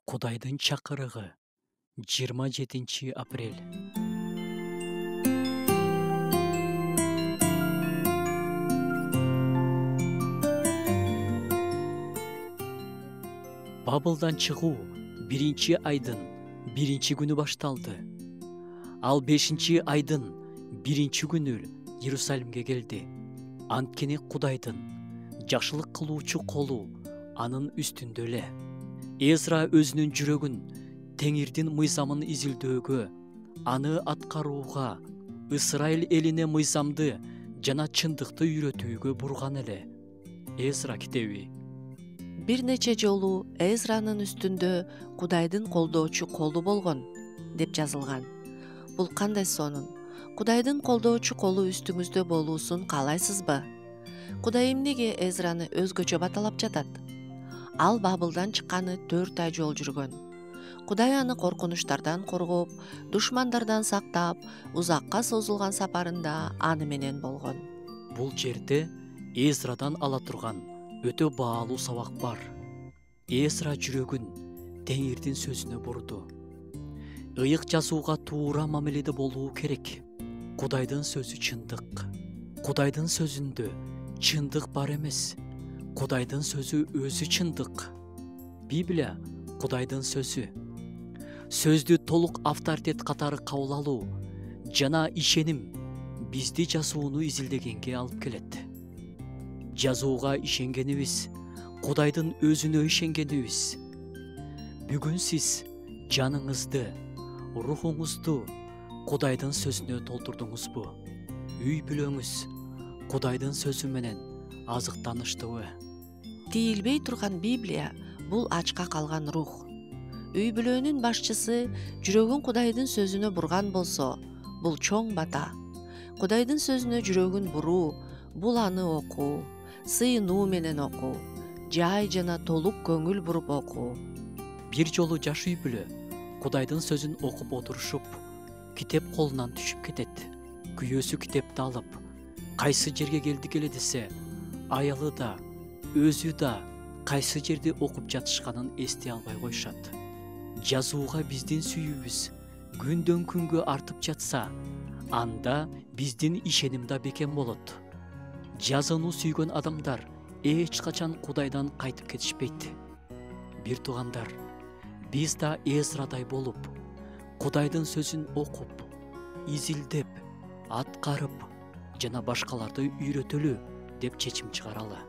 Кудайдын чакырыгы 27 апрель. Бабылдан чыгуу 1 айдын 1 күнү башталды. Ал 5 айдын 1 күнү Иерусалимге келди. Анткени Кудайдын жакшылык кылуучу колу анын үстүндө эле. Эзра өзүнүн жүрөгүн Теңирдин мыйзамын изилдөөгө, аны аткарууга, Ысрайыл элине мыйзамды жана чындыкты үйрөтүүгө бурган эле. Эзра китеби. Бир нече жолу Эзранын үстүндө Кудайдын колдоочу колу болгон деп жазылган. Бул кандай сонун? Кудайдын колдоочу колу үстүңүздө болуусун каалайсызбы? Кудай эмнеге Эзраны өзгөчө баталап жатат? Ал Бабылдан чыкканы 4 ай жол жүргөн. Кудай аны коркунучтардан коргоп, душмандардан сактап, узакка созулган сапарында аны менен болгон. Бул жерде Эзрадан ала турган өтө баалуу сабак бар. Эзра жүрөгүн Теңирдин сөзүнө бурду. Ыйык жазууга туура мамиледе болуу керек. Кудайдын сөзү чындык. Кудайдын сөзүндө чындык бар эмес. Кудайдын сөзү өзү чындык. Библия Кудайдын сөзү. Сөздү толук авторитет катары кабыл алуу жана ишеним бизди жазууну изилдегенге алып келет. Жазууга ишенгенибиз, Кудайдын өзүнө ишенгенибиз. Бүгүн сиз жаныңызды, рухуңузду Кудайдын сөзүнө толтурдуңузбу? Үй бүлөңүз Кудайдын сөзү менен азыктаныштыбы? Тийилбей турган Библия бул ачка калган рух. Үй бүлөнүн башчысы жүрөгүн Кудайдын сөзүнө бурган болсо, бул чоң бата. Кудайдын сөзүнө жүрөгүн буруу, бул аны окуу, сыйынуу менен окуу, жай жана толук көңүл буруп окуу. Бир жолу жаш үй бүлө Кудайдын сөзүн окуп отурушуп, китеп колунан түшүп кетет. Күйөөсү китепти алып, кайсы жерге келдик эле десе, аялы да, өзү да кайсы жерде окуп жатышканын эстей албай коюшат. Жазууга биздин сүйүүбүз күндөн күнгө артып жатса, анда биздин ишеним да бекем болот. Жазууну сүйгөн адамдар эч качан Кудайдан кайтып кетишпейт. Бир туугандар, биз да Эзрадай болуп, Кудайдын сөзүн окуп, изилдеп, аткарып жана башкаларды үйрөтөлү деп чечим чыгаралы.